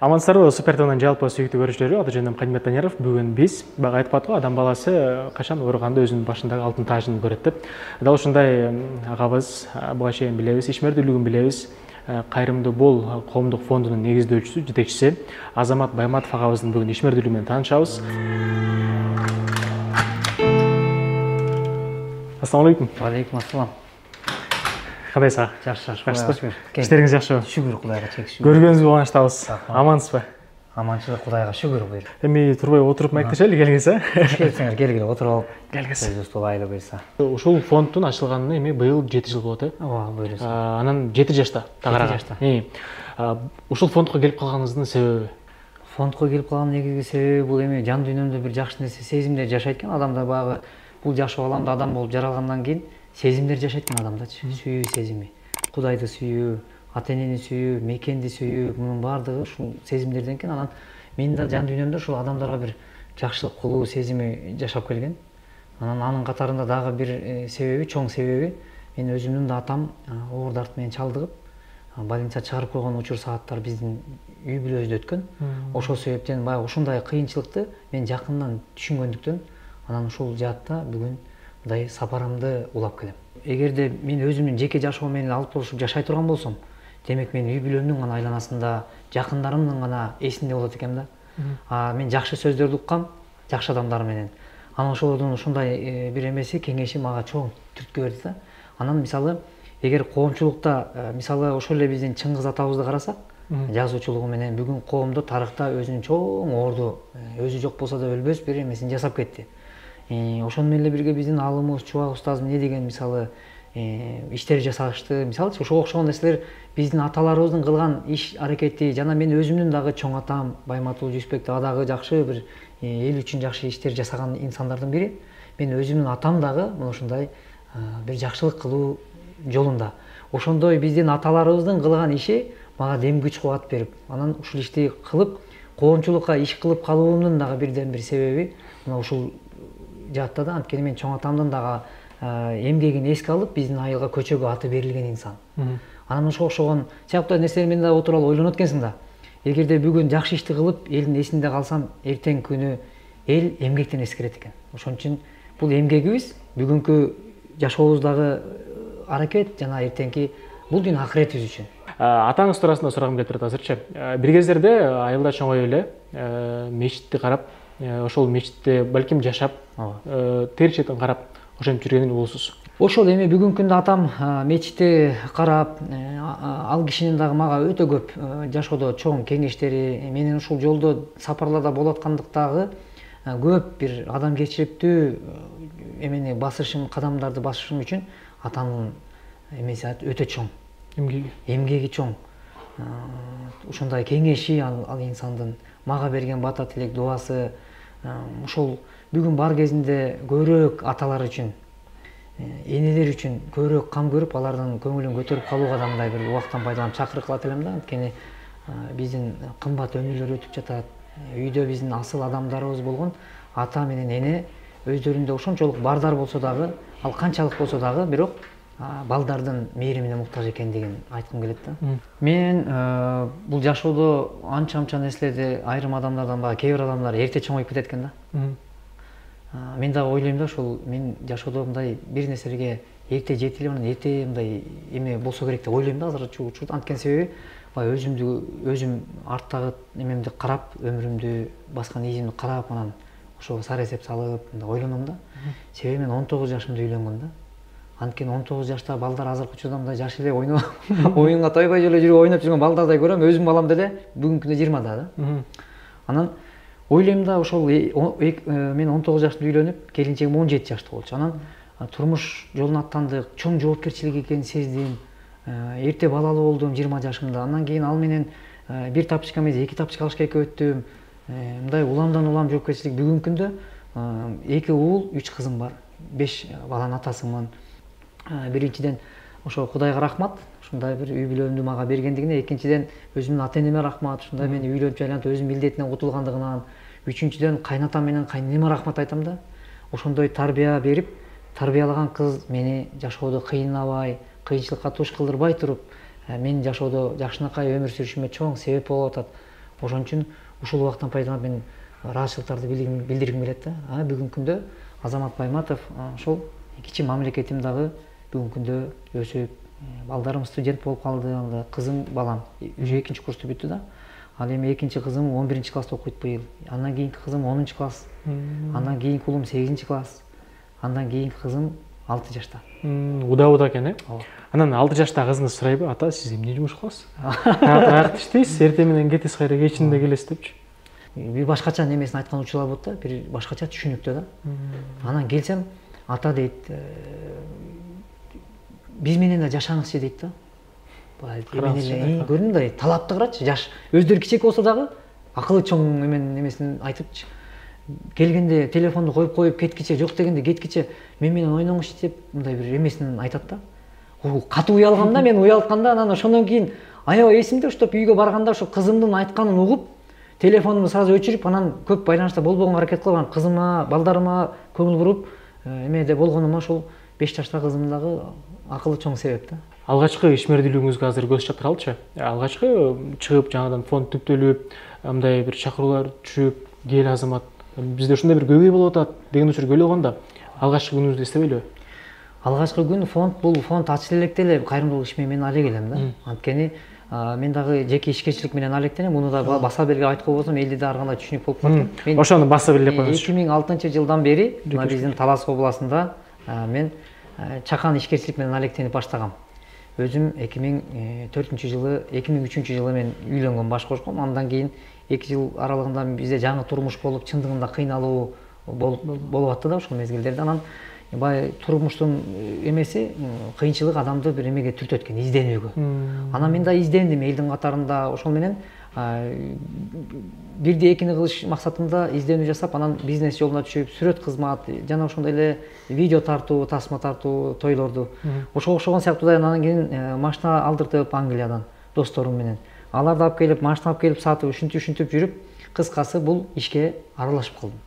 Амансыздарбы, Супертонун жалпы сүйүктүү көрүүчүлөрү, аты жөнүм Кадимет Даняров. Бүгүн биз бага айтып атпадык, адам баласы качан ооруганда өзүнүн башындагы алтын тажын көрөт деп. Дал ушундай агабыз буга чейин билебиз, ишмердүүлүгүн билебиз. Кайрымдуу бол коомдук фондунун негиздөөчүсү, жетекчиси Азамат Байматов агабыздын бүгүн ишмердүүлүгү менен таанышабыз. Ассаламу алейкум. Алейкум ассалам. Кандайсыз? Жакшы, жакшыбы? Иштериңиз жакшыбы? Шүгүр Кудайга чек шүгүр. Көргөнүбүзгө кубанычтабыз. Амансызбы? Аманчылык Кудайга шүгүр буйр. Эми турбай отуруп маектешели келиңиз, Келсеңер келгиле отуруп алып. Келгиз. Сөзүбүздү айлы буйрса. Ушул фонддун ачылганына эми быйыл 7 жыл болот, Ооба, буйрса. Анан 7 жашта тагырага. 7 жашта. Ушул фондко келип калганыңыздын себеби? Фондко келип калган негизги себеби бул эми жан дүйнөмдө бир жакшы нерсе сезимдер жашайт экен адамда, баягы бул жашоо аламда адам болуп жаралгандан кийин сезимдер жашайт экен адамдачы. Сүйүү сезими, Кудайды сүйүү, ата-энени сүйүү, мекенди сүйүү, мунун баардыгы ушул сезимдерден экен. Анан менин да жан дүйнөмдө ушул адамдарга бир жакшылык кылуу сезими жашап келген. Анан анын катарында дагы бир себеби, чоң себеби, мен өзүмдүн да атам оордартып менен чалдыгып, больница чыгарып койгон учур сааттар биздин үй бүлөбүздө өткөн. Ошол себептен баягы ушундай кыйынчылыкты мен жакындан түшүнгөндүктөн анан ушул жаатта бүгүн мындай сапарымды улап келем. Эгерде мен өзүмдүн жеке жашоом менен алып болушуп жашай турган болсом, демек мен үй бүлөмдүн гана айланасында, жакындарымдын гана эсинде болот экем да. Мен жакшы сөздөрдү уккам, жакшы адамдар менен. Анан ошолордун ушундай бир эмеси, кеңеши мага чоң түрткү берди да. Анан мисалы, эгер коомчулукта, мисалы ошол эле биздин Чыңгыз атабызды карасак, жазуучулугу менен бүгүн коомдо тарыхта өзүнүн чоң орду, өзү жок болсо да өлбөс бир эмесин жасап кетти. Ошону менен эле бирге биздин алымыбыз, Чубак устазым эмне деген мисалы иштер жасашты. Мисалычы ошого окшогон нерселер биздин аталарыбыздын кылган иш аракети, жана мен өзүмдүн дагы чоң атам Байматул Жүсүпбек дагы жакшы бир эл үчүн жакшы иштер жасаган инсандардын бири. Мен өзүмдүн атам дагы мына ушундай бир жакшылык кылуу жолунда. Ошондой биздин аталарыбыздын кылган иши мага дем күч кубат берип, анан ушул ишти кылып, коомчулукка иш кылып калуумдун дагы бирден бир себеби мына ушул жаатта да. Анткени мен чоң атамдын дагы эмгегин эске алып, биздин айылга көчөгө аты берилген инсан. Анан ошого окшогон чакта нерселер менен да отуруп алып ойлонот экенсиң да. Эгерде бүгүн жакшы ишти кылып, элдин эсинде калсам, эртең күнү эл эмгектен эскерет экен. Ошон үчүн бул эмгегибиз, бүгүнкү жашообуздагы аракет жана эртеңки бул дүйнө акыретибиз үчүн. Атаңыз туурасында сурагым келип турат азырчы. Бир кездерде айылда чоңоюп эле мечитти карап, ошол мечитте балким жашап, тери четин карап ошентип жүргөнүн угусуз. Ошол эми бүгүнкү күндө атам мечитти карап, ал кишинин дагы мага өтө көп жашоодо чоң кеңештери, менин ушул жолдо сапарларда болуп аткандыктагы көп бир адамгерчиликтүү эмени басышым, кадамдарды басышым үчүн атамдын эмеси өтө чоң. Эмгеги чоң. Ушундай кеңеши ал инсандын мага берген бата тилек, дуасы, ошол бүгүн бар кезинде көбүрөөк аталар үчүн, энелер үчүн көбүрөөк кам көрүп, алардын көңүлүн көтөрүп калууга да мындай бир убактан пайдаланып чакырык кылат элем да. Анткени биздин кымбат өмүрлөр өтүп жатат. Үйдө биздин асыл адамдарыбыз болгон ата менен эне өздөрүндө ошончолук бардар болсо дагы, ал канчалык болсо дагы, бирок балдардын мээримине муктаж экендигин айткым келет да. Мен бул жашоодо анча нерселерди айрым адамдардан баягы кээ бир адамдар эрте чоңоюп кетет экен да. Мен дагы ойлойм да, ушул мен жашоодо мындай бир нерселерге эрте жетилип, анан эрте мындай эме болсо керек деп ойлойм да азыркы учурда. Анткени себеби баягы өзүм арттагы эмемди карап, өмүрүмдү баскан изимди карап, анан ошого сара эсеп салып мындай ойлоном да. Себеби мен 19 жашымда үйлөнгөм да. Анткени 19 жашта балдар азыркы учурда мындай жаш эле оюнга тойбой эле жүрүп ойноп жүргөн балдардай көрөм. Өзүм балам деле бүгүнкү күндө 20да да. Анан ойлойм да, ошол мен 19 жашта үйлөнүп, келинчегим 17 жашта болчу. Анан турмуш жолуна аттандык, чоң жоопкерчилик экенин сездим. Эрте балалуу болдум 20 жашымда. Андан кийин ал менен бир тапочка эмес, 2 тапочка алышкайка өттүм. Мындай уламдан улам жоопкерчилик. Бүгүнкү күндө 2 уул, 3 кызым бар. 5 баланын атасымын. Биринчиден ошо Кудайга рахмат, ушундай бир үй бүлөмдү мага бергендигине. Экинчиден өзүмдүн ата-энеме рахмат, ушундай мени үйлөнүп жайлантып өзүнүн милдетинен кутулгандыгынан. Үчүнчүдөн кайнатам менен кайненеме рахмат айтам да. Ошондой тарбия берип, тарбиялаган кыз мени жашоодо кыйнабай, кыйынчылыкка туш кылдырбай туруп, мен жашоодо жакшынакай өмүр сүрүшүмө чоң себеп болуп атат. Ошон үчүн ушул убакыттан пайдаланып мен ыраазычылыктарды билдиргим келет да. Бүгүнкү күндө Азамат Байматов ошол кичи мамлекетим дагы бүгүнкү күндө өсүп, балдарым студент болуп калды, анда кызым балам уже 2 курсту бүттү да. Ал эми экинчи кызым 11 класста окуйт быйыл. Андан кийинки кызым 10 класс. Андан кийинки улум 8 класс. Андан кийинки кызым 6 жашта. Уда экен, э? Анан 6 жаштагы кызыңыз сурайбы, ата сиз эмне жумуш кыласыз? Каякта иштейсиз, эртең менен кетесиз, кайра кечинде келесиз депчи. Бир башкача немесин айткан учурлар болот да, бир башкача түшүнүктүү да. Анан келсем, ата дейт, биз менен да жашаңызчы дейт да. Көрдүң да, талапты карачы, жаш өздөрү кичек болсо дагы акылы чоң немесин айтыпчы. Келгенде телефонду коюп кеткиче, жок дегенде кеткиче мен менен ойноңуз деп мындай бир эмесин айтат да. Катуу уялгам да, мен уялтканда, анан ошондон кийин аябай эсимде, уштап үйгө барганда ошо кызымдын айтканын угуп, телефонумду сразу өчүрүп, анан көп байланышта болбогонго аракет кылып, анан кызыма, балдарыма көңүл буруп, эмеде болгонума ошол 5 жаштагы кызым дагы акылы чоң себеп да. Алгачкы ишмердүүлүгүңүзгө азыр көз чаптыралычы. Алгачкы чыгып жаңадан фонд түптөлүп, мындай бир чакыруулар түшүп, кел Азамат, бизде ушундай бир көбөй болуп атат деген учур келип калганда, алгачкы күнүңүздү эстебейлиби? Алгачкы күн бул фонд ачыла электе эле кайрымдуулук иш менен алек элем да. Анткени мен дагы жеке ишкерчилик менен алектенем, муну да баса белге айткан болсом, элди да ар кандай түшүнүк болуп калат. Ошону баса белгилеп коюңуз. 2006-жылдан бери мына биздин Талас областында мен чакан ишкерчилик менен алектенип баштагам. Өзүм 2003 жылы мен үйлөнгөм, баш кошком. Андан кийин 2 жыл аралыгында бизде жаңы турмуш болуп, чындыгында кыйналуу болуп атты да ошол мезгилдерде. Анан бай турмуштун эмеси, кыйынчылык адамды бир эмеге түртөт экен, изденүүгө. Анан мен да издендим элдин катарында, ошол менен бирди экини кылыш максатында изденүү жасап, анан бизнес жолуна түшүп, сүрөт кызмат жана ошондой эле видео тартуу, тасма тартуу, тойлорду ошого окшогон сыяктуу. Анан кийин машина алдыртып Англиядан досторум менен аларды алып келип, машина алып келип сатып, ушинтип жүрүп, кыскасы бул ишке аралашып калдым.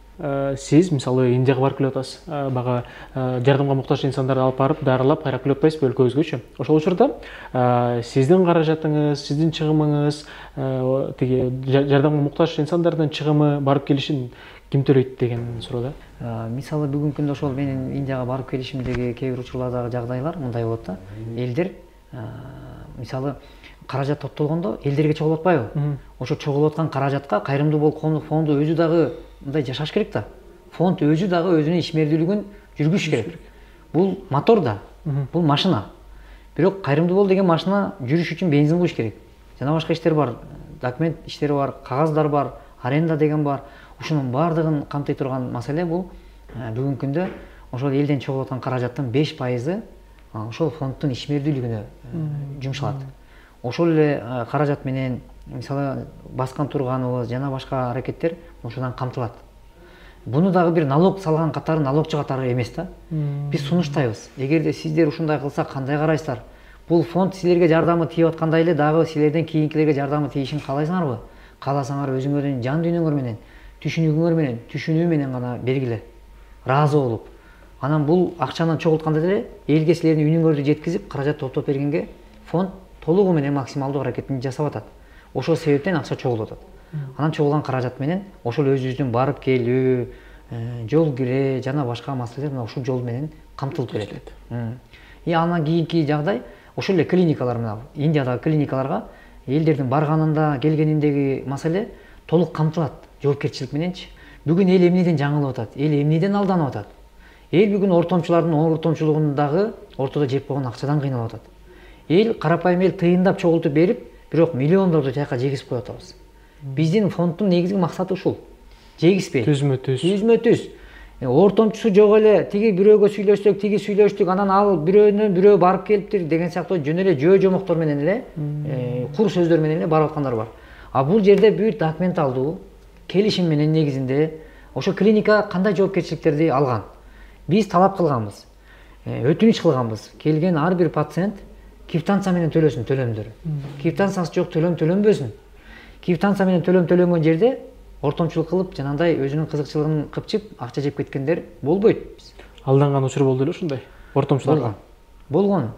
Сиз мисалы Индияга барып келип атасыз, бага жардамга муктаж инсандарды алып барып дарылап кайра келип атпайсызбы өлкөбүзгөчү? Ошол учурда сиздин каражатыңыз, сиздин чыгымыңыз, тиги жардамга муктаж инсандардын чыгымы, барып келишин ким төлөйт деген суроо да. Мисалы бүгүнкү күндө ошол менин Индияга барып келишимдеги кээ бир учурлардагы жагдайлар мындай болот да. Элдер мисалы каражат топтолгондо элдерге чогулуп атпайбы? Ошо чогулуп аткан каражатка кайрымдуу болуп коомдук фонду өзү дагы мындай жашаш керек да. Фонд өзү дагы өзүнүн ишмердүүлүгүн жүргүзүш керек. Бул мотор да, бул машина. Бирок кайрымдуу бол деген машина жүрүш үчүн бензин куюш керек. Жана башка иштер бар, документ иштери бар, кагаздар бар, аренда деген бар. Ушунун баардыгын камтый турган маселе бул бүгүнкү күндө ошол элден чогулуп аткан каражаттын 5% ошол фонддун ишмердүүлүгүнө жумшалат. Ошол эле каражат менен мисалы баскан турганыбыз жана башка аракеттер ошондон камтылат. Буну дагы бир налог салган катары, налогчу катары эмес да. Биз сунуштайбыз. Эгерде сиздер ушундай кылса кандай карайсыздар? Бул фонд силерге жардамы тийип аткандай эле дагы силерден кийинкилерге жардамы тийишин каалайсыңарбы? Кааласаңар өзүңөрдүн жан дүйнөңөр менен, түшүнүү менен гана бергиле. Ыраазы болуп. Анан бул акчаны чогултканда деле элге силердин үнүңөрдү жеткизип, каражат топтоп бергенге фонд толугу менен максималдуу аракетин жасап атат. Ошол себептен акча чогулуп атат. Анан чогулган каражат менен ошол өзүбүздүн барып келүү, жол кире жана башка маселелер мына ушул жол менен камтылып келет. Анан кийинки жагдай ошол эле клиникалар, мына Индиядагы клиникаларга элдердин барганында, келгениндеги маселе толук камтылат жоопкерчилик мененчи. Бүгүн эл эмнеден жаңылып атат? Эл эмнеден алданып атат? Эл бүгүн ортомчулардын ортомчулугундагы ортодо жеп койгон акчадан кыйналып атат. Эл карапайым эл тыйындап чогултуп берип, бирок миллиондорду тияка жегизип коюп атабыз. Биздин фонддун негизги максаты ушул. Жегиспей. Түзмө-түз. Ортомчусу жок эле, тиги бирөөгө сүйлөштүк, анан ал бирөөнөн бирөө барып келиптир деген сыяктуу жөн эле жөө-жомоктор менен эле, кур сөздөр менен эле барып аткандар бар. А бул жерде бүт документалдуу келишим менен негизинде ошо клиника кандай жоопкерчиликтерди алган? Биз талап кылганбыз, өтүнүч кылганбыз. Келген ар бир пациент квитанция менен төлөсүн төлөмдөрү. Квитанциясы жок төлөм төлөнбөсүн. Квитанция менен төлөм төлөнгөн жерде ортомчулук кылып, жанагындай өзүнүн кызыкчылыгын кыпчып, акча жеп кеткендер болбойт. Алданган учур болду эле ушундай ортомчуларга. Болгон.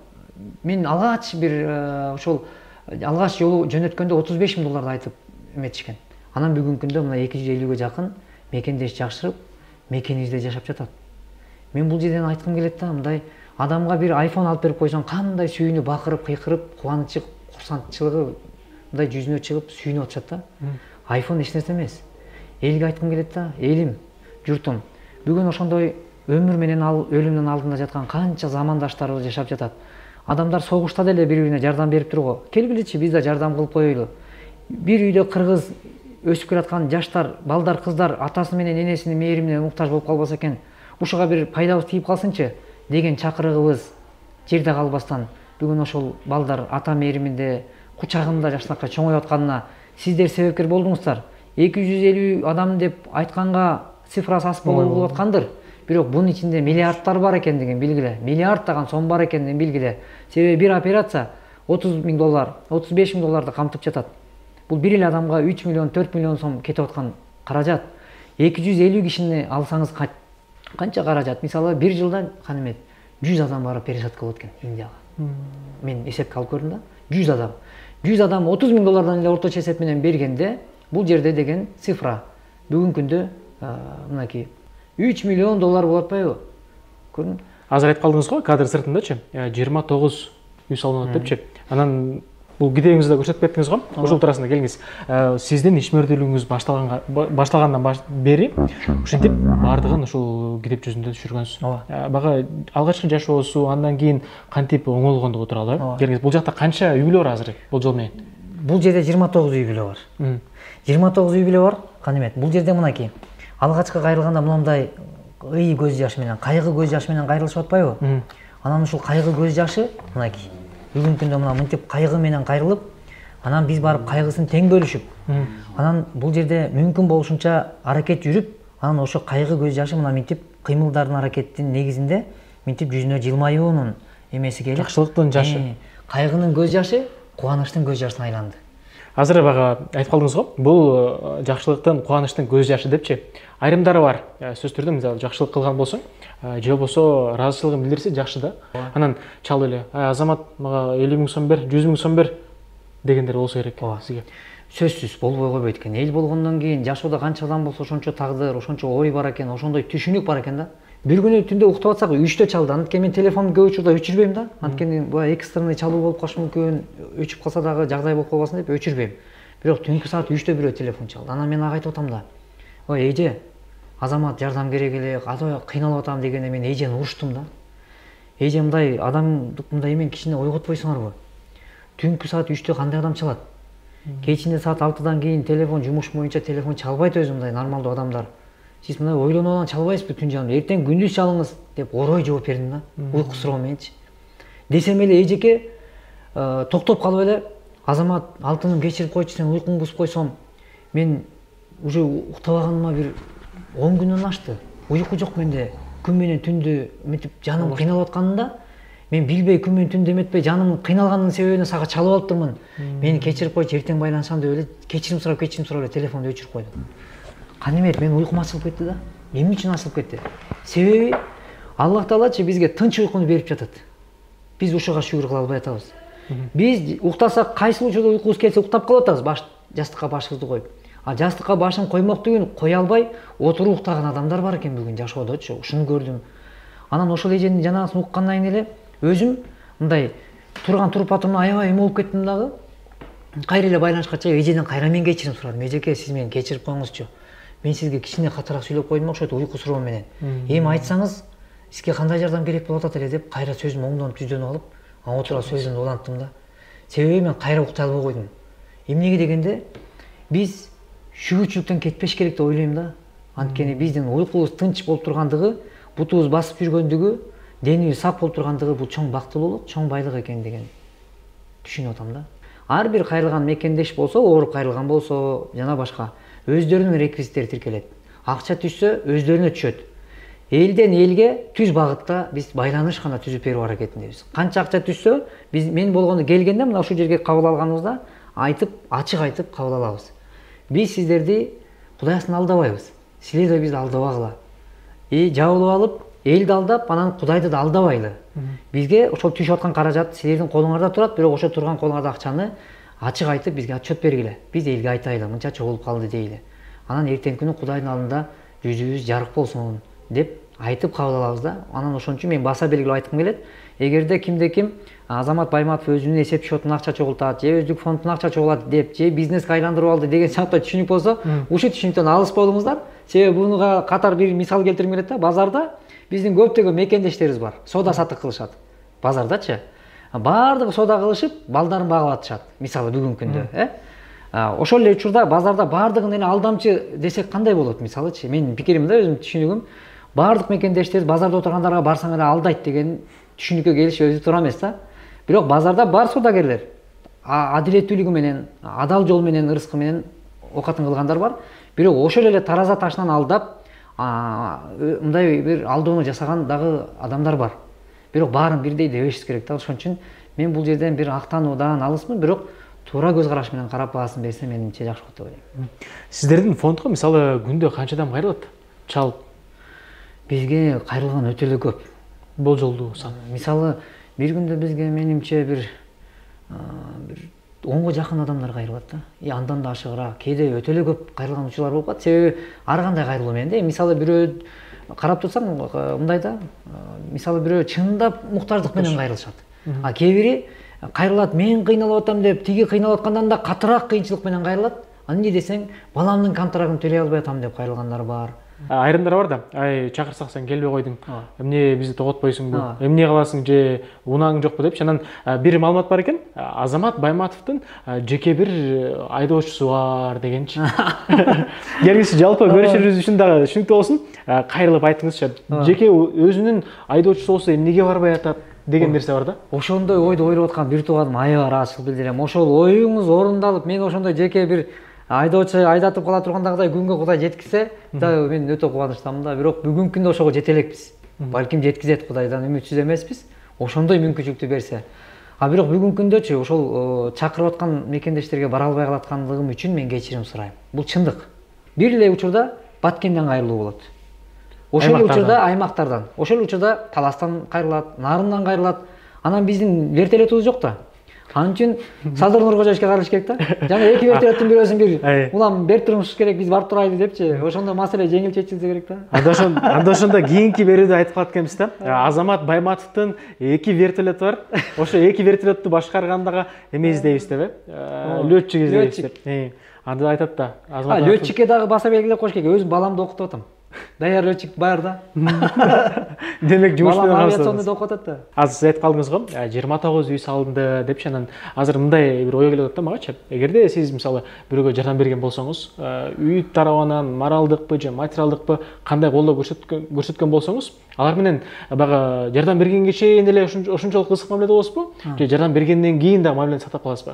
Мен алгач бир ошол алгач жолу жөнөткөндө $35,000 айтып эметишкен. Анан бүгүнкү күндө мына 250-ге жакын мекендеш жакшырып, мекенибизде жашап жатат. Мен бул жерден айткым келет да, мындай адамга бир iPhone алып берип койсоң, кандай сүйүнүп, бакырып, кыйкырып, кубанычы, курсантчылыгы мындай жүзүнө чыгып сүйүнүп атышат да. iPhone эч нерсе эмес. Элге айткым келет да, элим, журтум, бүгүн ошондой өмүр менен өлүмдүн алдында жаткан канча замандаштарыбыз жашап жатат. Адамдар согушта деле бири-бирине жардам берип турго. Келгилечи биз да жардам кылып коелу. Бир үйдө кыргыз өсүп келаткан жаштар, балдар, кыздар атасы менен энесинин мээримине муктаж болуп калбаса экен, ушуга бир пайдабыз тийип калсынчы деген чакырыгыбыз жерде калбастан бүгүн ошол балдар ата мээриминде кучагында жакшынакай чоңоюп атканына сиздер себепкер болдуңуздар. 250 адам деп айтканга цифрасы аз болуп аткандыр. Бирок бунун ичинде миллиардтар бар экендигин билгиле. Миллиарддаган сом бар экендигин билгиле. Себеби бир операция $30,000, $35,000 камтып жатат. Бул бир эле адамга 3 миллион, 4 миллион сом кетип аткан каражат. 250 кишини алсаңыз канча каражат? Мисалы, бир жылда канемет 100 адам барып пересадка болот экен Индияга. Мен эсепке алып көрдүм да. 100 адам. 100 адам $30,000 эле орточо эсеп менен бергенде, бул жерде деген цифра бүгүнкү күндө мынакей $3 миллион болуп атпайбы? Көрдүң? Азыр айтып калдыңыз го, кадр сыртындачы 29 үй салынат депчи. Анан бул видеоңузда көрсөтүп кеттиңиз го, ушул туурасында келиңиз. Сиздин ишмердүүлүгүңүз башталгандан бери ушинтип бардыгын ушул китеп жүзүндө түшүргөнсүз. Бага алгачкы жашоосу, андан кийин кантип оңолгондугу тууралуу келиңиз. Бул жакта канча үй бүлө бар азыр бул жол менен? Бул жерде 29 үй бүлө бар. 29 үй бүлө бар. Канемет. Бул жерде мынакей алгачкы кайрылганда мындай ый көз жаш менен, кайгы көз жаш менен кайрылышып атпайбы? Анан ушул кайгы көз жашы мынакей бүгүнкү күндө мына мынтип кайгы менен кайрылып, анан биз барып кайгысын тең бөлүшүп, анан бул жерде мүмкүн болушунча аракет жүрүп, анан ошо кайгы көз жашы мына мынтип кыймылдардын аракеттин негизинде мынтип жүзүнө жылмаюунун эмеси келип, жакшылыктын жашы, кайгынын көз жашы кубанычтын көз жашына айланды. Азыр бага айтып калдыңыз го, бул жакшылыктын, кубанычтын көз жашы депчи. Айрымдары бар. Сөз түрдө мисалы жакшылык кылган болсоң, же болбосо ыраазычылыгын билдирсе жакшы да. Анан чалып эле, Азамат мага 50,000 сом бер, 100,000 сом бер дегендер болсо керек сизге. Сөзсүз болбой койбойт экен. Эл болгондон кийин жашоодо канча адам болсо ошончо тагдыр, ошончо ой бар экен, ошондой түшүнүк бар экен да. Бир күнү түндө уктап атсак 3тө чалды. Анткени мен телефонду көп учурда өчүрбөйм да. Анткени буга экстренный чалуу болуп калышы мүмкүн, өчүп калса дагы жагдай болуп калбасын деп өчүрбөйм. Бирок түнкү саат 3тө бирөө телефон чалды. Анан мен ага айтып атам да. Ой, эже, Азамат жардам керек эле, аябай кыйналып атам дегенде мен эжени уруштум да. Эже, мындай адамдык мындай эмен кичине ойготпойсуңарбы? Түнкү саат 3тө кандай адам чалат? Кечинде саат 6-дан кийин телефон жумуш боюнча телефон чалбайт өзү мындай нормалдуу адамдар. Сиз мындай ойлонуп алган чалбайсызбы түн жанында? Эртең күндүз чалыңыз деп орой жооп бердим да. Уйку суроо мененчи. Десем эле эжеке токтоп калып эле, Азамат, алтыным кечирип койчу, сен уйкуңду бузуп койсом, мен уже уктабаганыма бир 10 күндөн ашты. Уйку жок менде. Күн менен түндү мынтип жаным кыйналып атканында, мен билбей күн менен түндү эметпей жаным кыйналганынын себебине сага чалып алыптырмын. Мени кечирип койчу, эртең байланышам деп эле кечирим сурап эле телефонду өчүрүп койдум. Канемет, мен уйкум ачылып кетти да. Эмне үчүн ачылып кетти? Себеби Аллах Таалачы бизге тынч уйкуну берип жатат. Биз ушуга шүгүр кыла албай атабыз. Биз уктасак кайсы учурда уйкубуз келсе уктап калып атабыз, жастыкка башыбызды коюп. А жастыкка башын коймок түгүл, кое албай отуруп уктаган адамдар бар экен бүгүн жашоодочу. Ушуну көрдүм. Анан ошол эженин жанагасын уккандан кийин эле өзүм мындай туруп атымдан аябай эме болуп кеттим дагы. Кайра эле байланышка чыгып эжеден кайра мен кечирим сурадым. Эжеке, сиз мени кечирип коюңузчу. Мен сизге кичине катыраак сүйлөп койдум окшойт уйку суроо менен. Эми айтсаңыз, сизге кандай жардам керек болуп атат эле деп кайра сөзүм оңдонуп түздөнүп алып, отура сөзүмдү уланттым да. Себеби мен кайра уктай албай койдум. Эмнеге дегенде, биз шүгүрчүлүктөн кетпеш керек деп ойлойм да. Анткени биздин уйкубуз тынч болуп тургандыгы, бутубуз басып жүргөндүгү, денибиз сак болуп тургандыгы бул чоң бактылуулук, чоң байлык экен деген түшүнүп атам да. Ар бир кайрылган мекендеш болсо, ооруп кайрылган болсо, жана башка өздөрүнүн реквизиттери тиркелет. Акча түшсө, өздөрүнө түшөт. Элден элге түз багытта биз байланыш гана түзүп берүү аракетиндебиз. Канча акча түшсө, мен болгондо келгенде мына ушул жерге кабыл алганыбызда айтып, ачык айтып кабыл алабыз. Биз сиздерди Кудай астын алдабайбыз. Силер да бизди алдабагыла. Жабылып алып, элди алдап, анан Кудайды да алдабайлы. Бизге ошол түшүп аткан каражат силердин колуңарда турат, бирок ошо турган колуңарда акчаны ачык айтып бизге отчет бергиле, биз элге айтайлы, мынча чогулуп калды дейли. Анан эртеңки күнү Кудайдын алдында жүзүбүз жарык болсун деп айтып кабыл алабыз да. Анан ошон үчүн мен баса белгилеп айткым келет. Эгерде кимде ким Азамат Байматов өзүнүн эсеп счетун акча чогултат, же өздүк фондун акча чогулат деп, же бизнеске айландырып алды деген сыяктуу түшүнүк болсо, ушул түшүнүктөн алыс болуңуздар. Себеби буга катар бир мисал келтиргим келет да. Базарда биздин көптөгөн мекендештерибиз бар. Соода саттык кылышат. Базардачы. Баардыгы соода кылышып, балдарын багып атышат. Мисалы бүгүнкү күндө, ошол эле учурда базарда баардыгын эле алдамчы десек кандай болот? Мисалычы, менин пикирим да, өзүмдүн түшүнүгүм, баардык мекендештерибиз базарда отургандарга барсаң эле алдайт деген түшүнүккө келиш өзү туура эмес да. Бирок базарда бар саудагерлер, адилеттүүлүгү менен, адал жол менен, ырыскы менен окатын кылгандар бар. Бирок ошол эле тараза ташынан алдап, мындай бир алдоону жасаган дагы адамдар бар. Бирок баарын бирдей дебешибиз керек да. Ошон үчүн мен бул жерден бир актануудан алысмын, бирок туура көз караш менен карап баасын берсе менимче жакшы болот деп ойлойм. Сиздердин фондко мисалы күндө канча адам кайрылат? Чалып бизге кайрылган өтө эле көп. Болжолдуу сан. Мисалы бир күндө бизге менимче бир 10го жакын адамдар кайрылат да. Андан да ашыгыраак, кээде өтө эле көп кайрылган учурлар болуп калат. Себеби ар кандай кайрылуу менен да. Мисалы бирөө карап турсаң мындай да, мисалы бирөө чындап муктаждык менен кайрылышат. Кээ бири кайрылат, мен кыйналып атам деп, тиги кыйналып аткандан да катыраак кыйынчылык менен кайрылат. Эмне десең, баламдын контрагын төлөй албай атам деп кайрылгандар бар. Айрымдар бар да, ай чакырсак сен келбей койдуң, эмне бизди тоготпойсуңбу, эмне кыласың, же унааң жокпу деп. Анан бир маалымат бар экен, Азамат Байматовдун жеке бир айдоочусу бар дегенчи. Келгиси жалпы көрүшүбүз үчүн дагы түшүнүктүү болсун, кайрылып айтыңызчы. Жеке өзүнүн айдоочусу болсо эмнеге барбай атат деген нерсе бар да. Ошондой ойду ойлоп аткан бир тууганым аябай ачык билдирем. Ошол оюңуз орундалып, мен ошондой жеке бир айдоочу айдатып кала тургандагыдай күнгө Кудай жеткизсе, да мен өтө кубанычтамын да. Бирок бүгүнкү күндө ошого жете элекпиз. Балким жеткизет, Кудайдан үмүтсүз эмеспиз. Ошондой мүмкүнчүлүктү берсе. Бирок бүгүнкү күндөчү ошол чакырып аткан мекендештерге бара албай калаткандыгым үчүн мен кечирим сурайм. Бул чындык. Бир эле учурда Баткенден кайрылуу болот. Ошол учурда аймактардан, ошол учурда Таластан кайрылат, Нарындан кайрылат. Анан биздин вертолетубуз жок да. Анын үчүн Садыр Нуркожоевичке кайрылыш керек да. Жана эки вертолеттин бирөөсүн бир улам берип туруш керек, биз барып турайлы депчи. Ошондо маселе жеңил чечилсе керек да. Анда ошондо кийинки берүүдө айтып калат экенбиз да. Азамат Байматовдун эки вертолети бар. Ошо эки вертолетту башкаргандагы эме издейбиз деп, лётчик издейбиз деп. Анда айтат да. Лётчикке дагы баса белгилеп коюш керек. Өзүм баламды окутуп атам. Даяр лётчик бар да. Демек жумуш менен авиационда окуп атат да. Азыр сиз айтып калдыңыз го, 29 үй салынды депчи. Анан азыр мындай бир ой келип атат да магачы. Эгерде сиз мисалы бирөөгө жардам берген болсоңуз, үй тарабынан моралдыкпы же материалдыкпы кандай колдоо көрсөткөн болсоңуз, алар менен баягы жардам бергенге чейин эле ошончолук кызык мамиледе болосузбу? Же жардам бергенден кийин да мамилени сактап каласызбы?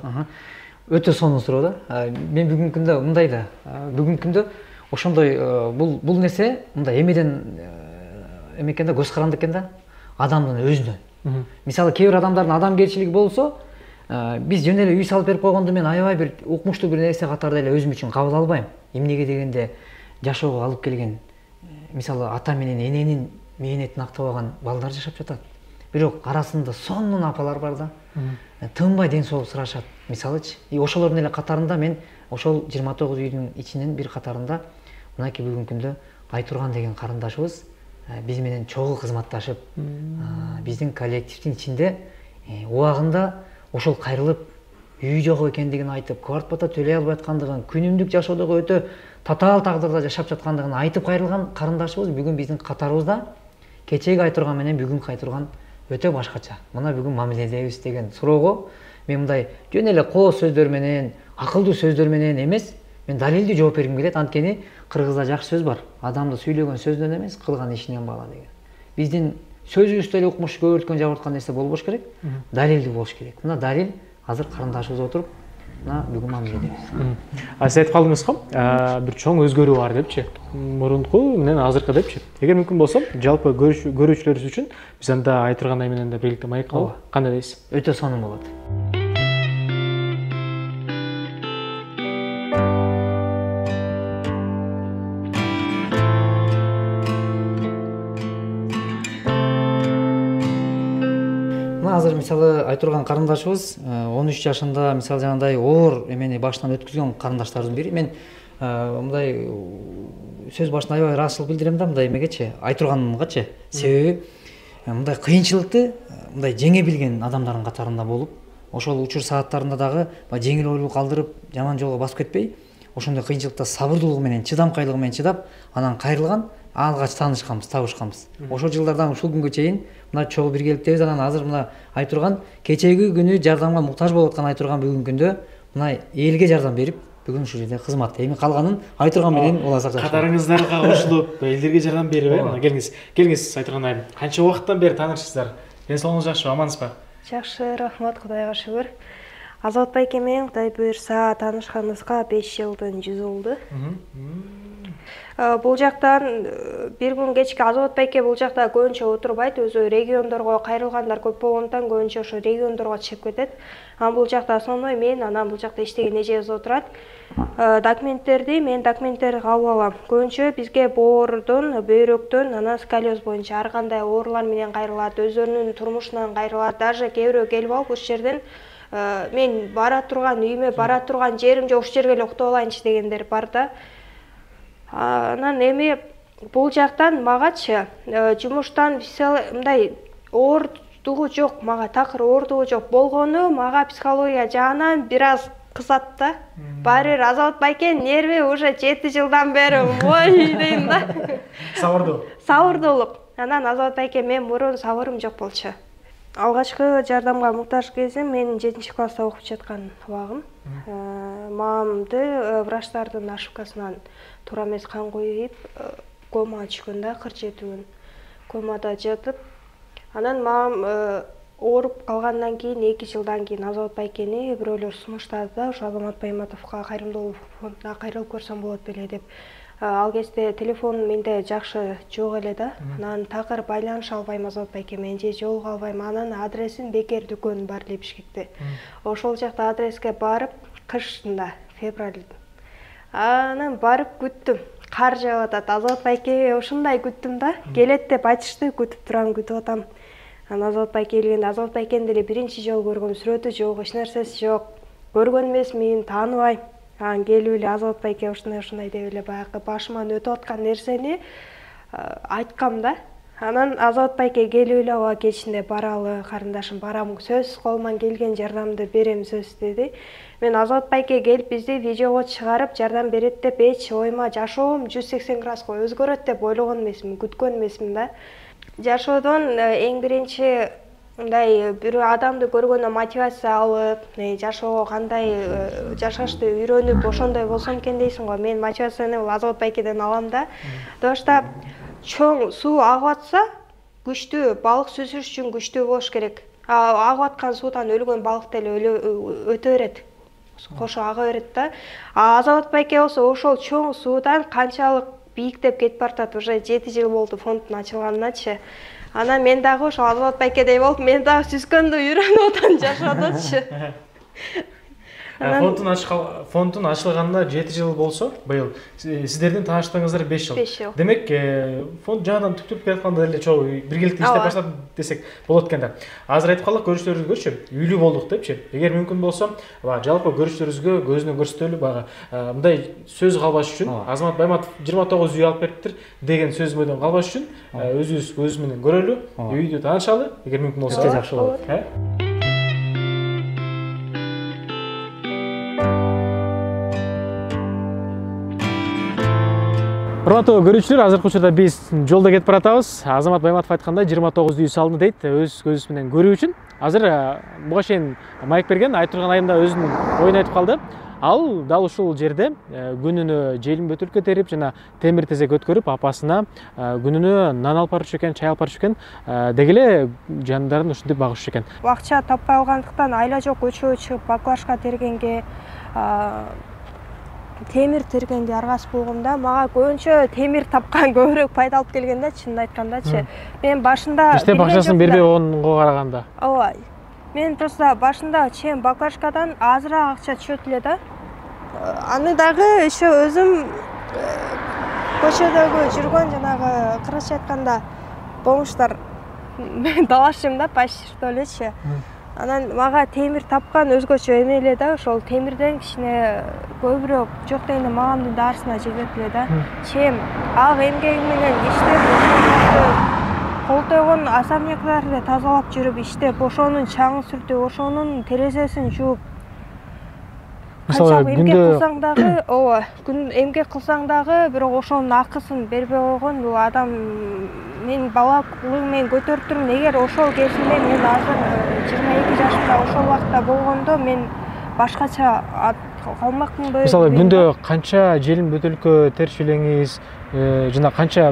Өтө сонун суроо да. Мен бүгүнкү күндө мындай да. Бүгүнкү күндө ошондой бул нерсе мындай эме экен да, көз каранды экен да, адамдын өзүнөн. Мисалы кээ бир адамдардын адамгерчилиги болсо, биз жөн эле үй салып берип койгонду мен аябай бир укмуштуу бир нерсе катары эле өзүм үчүн кабыл албайм. Эмнеге дегенде жашоого алып келген, мисалы ата менен эненин мээнетин актабаган балдар жашап жатат. Бирок арасында сонун апалар бар да. Тынбай ден соолук сурашат. Мисалычы, ошолордун эле катарында мен ошол 29 үйдүн ичинен бир катарында мынакей бүгүнкү күндө Айтурган деген карындашыбыз биз менен чогуу кызматташып, биздин коллективдин ичинде убагында ошол кайрылып үй жок экендигин айтып, квартплата төлөй албай аткандыгын, күнүмдүк жашоодогу өтө татаал тагдырда жашап жаткандыгын айтып кайрылган карындашыбыз бүгүн биздин катарыбызда. Кечеги Айтурган менен бүгүнкү Айтурган өтө башкача. Мына бүгүн мамиледебиз деген суроого мен мындай жөн эле коо сөздөр менен, акылдуу сөздөр менен эмес, мен далилдүү жооп бергим келет. Анткени кыргызда жакшы сөз бар. Адамды сүйлөгөн сөздөн эмес, кылган ишинен баала деген. Биздин сөзүбүздө эле укмуш көбөрткөн жабырткан нерсе болбош керек, далилдүү болуш керек. Мына далил азыр карындашыбыз отуруп, мына бүгүн мамиледебиз. Сиз айтып калдыңыз го, бир чоң өзгөрүү бар депчи. Мурунку менен азыркы депчи. Эгер мүмкүн болсо, жалпы көрүүчүлөрүбүз үчүн биз анда Айтургандай менен да биргеликте маек кылалы. Кандай дейсиз? Өтө сонун болот. Мына азыр мисалы айтырган карындашыбыз 13 жашында мисалы жанагындай оор эмени башынан өткүзгөн карындаштардын бири. Мен мындай сөз башында аябай ыраазычылык билдирем да мындай эмегечи, айтырганымгачы. Себеби мындай кыйынчылыкты мындай жеңе билген адамдардын катарында болуп, ошол учур сааттарында дагы жеңил ойлуу калдырып, жаман жолго басып кетпей, ошондой кыйынчылыкта сабырдуулугу менен, чыдамкайлыгы менен чыдап, анан кайрылган, алгач таанышканбыз, табышканбыз. Ошол жылдардан ушул күнгө чейин мына чогуу биргеликтебиз. Анан азыр мына айтырган кечеги күнү жардамга муктаж болуп аткан айтырган бүгүнкү күндө мына элге жардам берип, бүгүн ушул жерде кызмат. Эми калганын айтырган менен уласак жакшы. Катарыңыздарга кошулуп, элдерге жардам берип, мына келиңиз айтырган айым. Канча убакыттан бери таанышсыздар? Ден жакшыбы, амансызбы? Жакшы, рахмат, Кудайга шүгүр. Азат байке менен Кудай буйрса таанышканыбызга 5 жылдын 100 болду. Бул жактан бир күн кечки Азат байке бул жакта көбүнчө отурбайт, өзү региондорго кайрылгандар көп болгондон көбүнчө ошо региондорго чыгып кетет. Бул жакта основной мен, анан бул жакта иштеген эжебиз отурат. Мен документтерди кабыл алам. Көбүнчө бизге боордон, бөйрөктөн, анан сколиоз боюнча ар кандай оорулар менен кайрылат, өзүнүн турмушунан кайрылат. Даже кээ бирөө келип алып ушул жерден мен бара турган үйүмө, бара турган жерим жок, ушул жерге эле уктап алайынчы дегендер бар да. Анан эми бул жактан магачы жумуштан мындай оордугу жок, мага такыр оордугу жок болгону мага психология жагынан бир аз кызат да. Баары бир Азат байке нерви уже 7 жылдан бери ой дейм да. Сабырдуулук. Анан Азат байке мен мурун сабырым жок болчу. Алгачкы жардамга муктаж кезим менин 7-класста окуп жаткан убагым. Мамамды врачтардын ошибкасынан туура эмес кан куйуп, комага түшкөн да, 47 күн комада жатып. Анан мамам ооруп калгандан кийин 2 жылдан кийин Азат байкени бирөөлөр сунуштады да, ошо Азамат Байматовго кайрымдуулук фондуна кайрылып көрсөм болот беле деп. Ал кезде телефон менде жакшы жок эле да. Анан такыр байланыша албайм Азат байке менен, же жолуга албайм. Анан адресин Бекер дүкөнү бар эле Бишкекте. Ошол жакта адреске барып, кышында, февраль. Анан барып күттүм. Кар жаап атат. Азат байке ушундай күттүм да. Келет деп айтышты, күтүп атам. Анан Азат байке келгенде Азат байкени деле биринчи жолу көргөм, сүрөтү жок, эч нерсеси жок. Көргөн эмесмин, тааныбайм. Анан келип эле Азат байке ушундай деп эле баягы башыман өтүп аткан нерсени айткам да. Анан Азат байке келип эле ооба кечинде баралы, карындашым барам, сөз колуман келген жардамды берем сөз деди. Мен Азат байке келип бизди видеого чыгарып жардам берет деп эч оюма жашоом 180 градуска өзгөрөт деп ойлогон эмесмин, күткөн эмесмин да. Жашоодон эң биринчи мындай бир адамды көргөндө мотивация алып, жашоого кандай жашашты үйрөнүп, ошондой болсом экен дейсиң го. Мен мотивацияны Азат байкеден алам да. Дошта чоң суу агып атса, күчтүү балык сүзүш үчүн күчтүү болуш керек. Агып аткан суудан өлгөн балык деле өтө берет. Кошо ага берет да. Азат байке болсо ошол чоң суудан канчалык бийиктеп кетип бартат, уже 7 жыл болду фонддун ачылганыначы. Анан мен дагы ошо Азат байкедей болуп, мен дагы сүзгөндү үйрөнүп атам жашоодочу. Фонддун ачылганына 7 жыл болсо, быйыл сиздердин тааныштыгыңыздар 5 жыл. 5 жыл. Демек, фонд жаңадан түптүп келатканда эле чогуу биргеликте иштеп баштадык десек болот экен да. Азыр айтып калдык көрүштөрүңүзгөчү, үйлүү болдук депчи. Эгер мүмкүн болсо, жалпы көрүштөрүңүзгө көзүнөн көрсөтөлү, мындай сөз калбаш үчүн Азамат Байматов 29 үй алып бериптир деген сөз бойдон калбаш үчүн өзүбүз көзүбүз менен көрөлү, үйдү таанышалы, эгер мүмкүн болсо. Жакшы болот. Урматтуу көрүүчүлөр, азыркы учурда биз жолдо кетип баратабыз. Азамат Байматов айткандай 29 үй салынды дейт, өз көзүбүз менен көрүү үчүн. Азыр буга чейин майк берген Айтурган айым да өзүнүн оюн айтып калды. Ал дал ушул жерде күнүнө желим бөтөлкө терип жана темир тезек өткөрүп, апасына күнүнө нан алып барчу экен, чай алып барчу экен, деги эле жандарын ушинтип багышчу экен. Акча таппай алгандыктан айла жок көчөгө чыгып баклажка тергенге, темир тергенге аргасып болгом да. Мага көбүнчө темир тапкан көбүрөөк пайда алып келген да, чынын айткандачы. Мен башында иштеп акчасын бербей болгонго караганда. Ооба. Мен просто башында чейин баклажкадан азыраак акча түшөт эле да. Аны дагы еще өзүм көчөдөгү жүргөн жанагы кыргызча айтканда бомждар мен далашчымын да, почти что элечи. Анан мага темир тапкан өзгөчө эме эле да, ошол темирден кичине көбүрөөк жок дегенде маамдын дарысына жегет эле да. Чем ак эмгеги менен иштеп, колтойгон особняктарды тазалап жүрүп иштеп, ошонун чаңын сүртүп, ошонун терезесин жууп, канча эмгек кылсаң дагы, ооба, күн эмгек кылсаң дагы, бирок ошонун акысын бербей койгон бул адам мен балалыгым менен көтөрүп турмун. Эгер ошол кезинде мен азыр 22 жашымда ошол убакта болгондо мен башкача калмакмынбы. Мисалы күндө канча желим бөтөлкө терчилеңиз, жана канча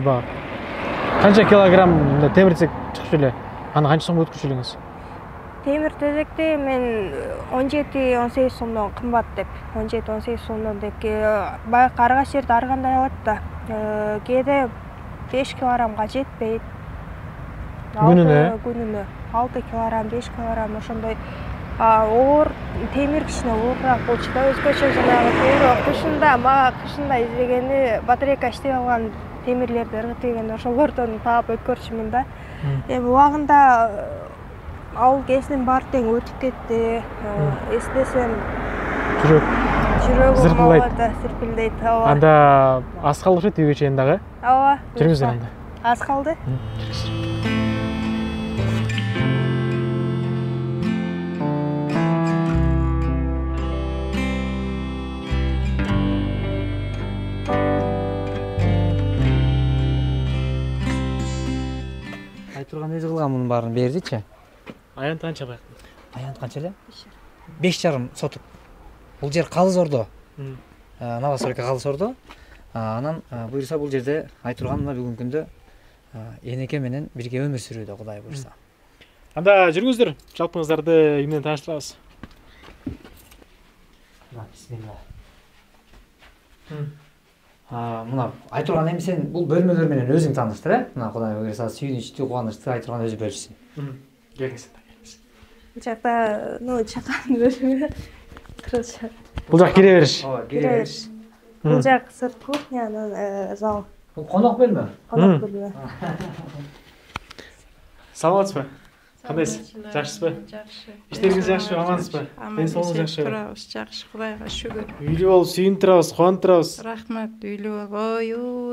килограмм темиртек чыгып эле, аны канча сом өткөрчү элеңиз? Темир тезекте мен 17-18 сомдон кымбат деп, 17-18 сомдон деп, баягы каргаш жерде ар кандай алат да. Кээде 5 килограммга жетпейт. Күнүнө 6 килограмм, 5 килограмм ошондой оор темир кичине оорураак болчу да, өзгөчө жанагы туура кышында, мага кышында издегени батарейка иштей алган темирлерди ыргытып ошолордон таап өткөрчүмүн да. Эми убагында ал кезинин баары тең өтүп кетти. Эстесем жүрөгүм абада сирпилдейт. Анда аз калышы түйгө чейин дагы? Ооба. Жүрүңүздөр анда. Аз калды. Айтурган эже кылган мунун баарын бердичи. Аянт канча байкы? Аянт канча эле? 5,5 сотук. Бул жер Калыс Ордо. Новостройка Калыс Ордо. Анан буюрса бул жерде Айтурган мына бүгүнкү күндө энеке менен бирге өмүр сүрүүдө, Кудай буюрса. Анда жүрүңүздөр, жалпыңыздарды эмнен тааныштырабыз? Бисмилла. Мына Айтурган эми сен бул бөлмөлөр менен өзүң тааныштыр, Мына Кудай буюрса сүйүнүчтүү, кубанычтуу Айтурган өзү бөлүшсүн. Келиңиз. Бул жакта, чакан бөлмө. Бул жак кире бериш. Ооба, кире бериш. Бул жак сырт кухня, анан зал. Бул конок бөлмө. Конок бөлмө. Саламатсызбы? Кандайсыз? Жакшысызбы? Жакшы. Иштериңиз жакшыбы, амансызбы? Ден соолугуңуз жакшыбы? Турабыз, жакшы, Кудайга шүгүр. Үйлүү болуп сүйүнүп турабыз, кубанып турабыз. Рахмат, үйлүү бол.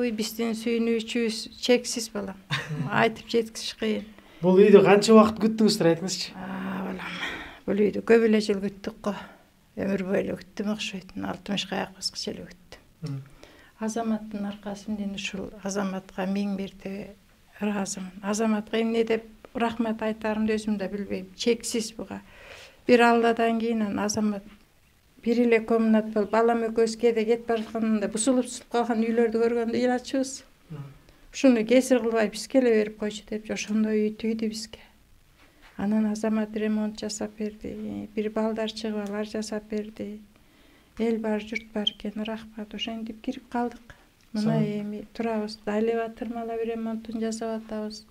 Ой, биздин сүйүнүүчүбүз чексиз балам. Айтып жеткизиш кыйын. Бул үйдү канча убакыт күттүңүздөр, айтыңызчы. Балам, бул үйдү көп эле жыл күттүк го. Өмүр бою эле күттүм окшойт. 60 аяк баскыч эле күттүм. Азаматтын аркасынан ушул Азаматка миң мәрте ыраазымын. Азаматка эмне деп рахмат айтарымды өзүм да билбейм. Чексиз буга. Бир Алладан кийин Азамат бир эле комнат болуп, балам экөөбүз кээде кетип баратканда бузулуп калган үйлөрдү көргөндө ыйлачубуз. Ушуну кесир кылбай бизге эле берип койчу деп ошондой үй түйдү бизге. Анан Азамат ремонт жасап берди. Бир балдар чыгып алар жасап берди. Эл бар, журт бар экен, рахмат. Ошентип кирип калдык. Мына эми турабыз. Элеватор бир ремонтун жасап атабыз.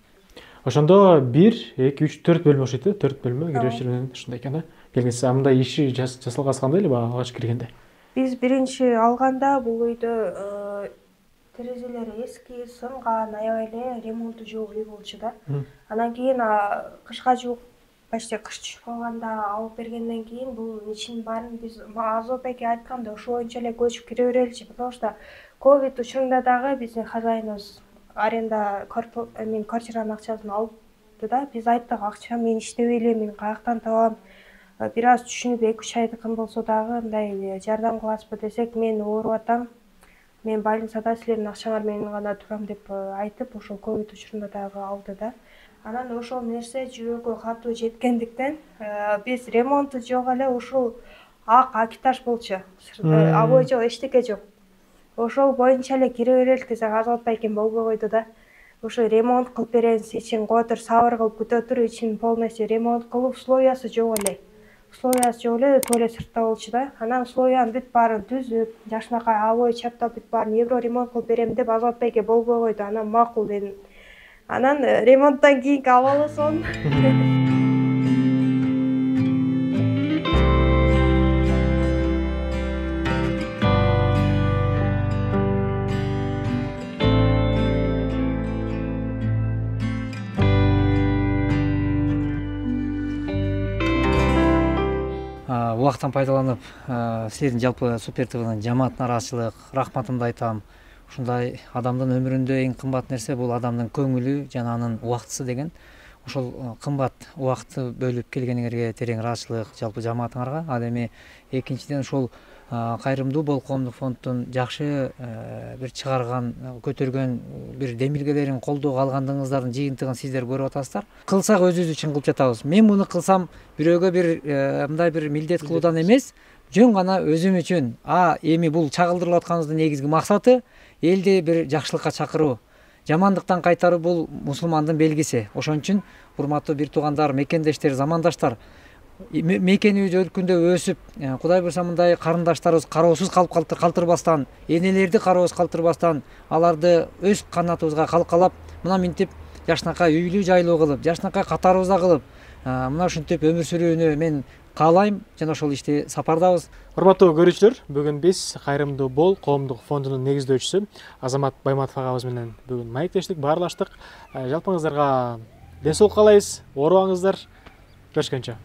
Ошондо 1, 2, 3, 4 бөлмө окшойт, 4 бөлмө киребичилер ушундай экен да. Келгенсиз мындай иши жасалгасы кандай эле алгач киргенде? Биз биринчи алганда бул үйдө терезелери эски, сынган, аябай эле ремонту жок үй болчу да. Анан кийин кышка жуук, почти кыш түшүп калганда алып бергенден кийин бул ичинин баарын биз Азоп эке айткандай ошо боюнча эле көчүп кире береличи, потому что ковид учурунда дагы биздин хозяиныбыз аренда квартиранын акчасын алыпты да. Биз айттык, акча мен иштебей элем, мен каяктан табам. Бир аз түшүнүп 2-3 айдыкын болсо дагы мындай жардам кыласызбы десек, мен ооруп атам. Мен больницада силердин акчаңар менен гана турам деп айтып, ошол ковид учурунда дагы алды да. Анан ошол нерсе жүрөгкө катуу жеткендиктен биз ремонту жок эле ушул ак акитаж болчу. Обой жок, эчтеке жок. Ошол боюнча эле кире берелик десек, Азат байкем болбой койду да. Ошо ремонт кылып беребиз, ичин котур сабыр кылып күтө тур, ичин полностью ремонт кылып, условиясы жок эле. Условиясы жок эле, туалет сыртта болчу да. Анан условияны бүт баарын түзүп, жакшынакай обой чаптап бүт баарын евро ремонт кылып берем деп Азат байке болбой койду. Анан макул дедим. Анан ремонттон кийинки абалы сон. убактан пайдаланып силердин жалпы Супер ТВнын жамаатына ыраазычылык рахматымды айтам. Ушундай адамдын өмүрүндө эң кымбат нерсе бул адамдын көңүлү жана анын убактысы деген. Ошол кымбат убакытты бөлүп келгениңерге терең ыраазычылык жалпы жамаатыңарга. Ал эми экинчиден ушул кайрымдуу бол коомдук фонддун жакшы бир чыгарган, көтөргөн бир демилгелерин колдоого алгандыгыңыздардын жыйынтыгын сиздер көрүп атасыздар. Кылсак өзүбүз үчүн кылып жатабыз. Мен муну кылсам бирөөгө бир мындай бир милдет кылуудан эмес, жөн гана өзүм үчүн. Эми бул чагылдырылып атканыбыздын негизги максаты элди бир жакшылыкка чакыруу, жамандыктан кайтаруу бул мусулмандын белгиси. Ошон үчүн урматтуу бир туугандар, мекендештер, замандаштар, мекенибиз өркүндө өсүп, Кудай буйрса мындай карындаштарыбыз кароосуз калып калтырбастан, энелерди кароосуз калтырбастан, аларды өз канатыбызга калкалап, мына минтип жашынакай үйлүү жайлуу кылып, жашынакай катарыбызда кылып, мына ушинтип өмүр сүрүүнү мен каалайм жана ошол ишти сапардабыз. Урматтуу көрүүчүлөр, бүгүн биз Кайрымдуу бол коомдук фондунун негиздөөчүсү Азамат Байматов агабыз менен бүгүн маектештик, баарлаштык. Жалпыңыздарга ден соолук каалайбыз, оорубаңыздар. Көрүшкөнчө.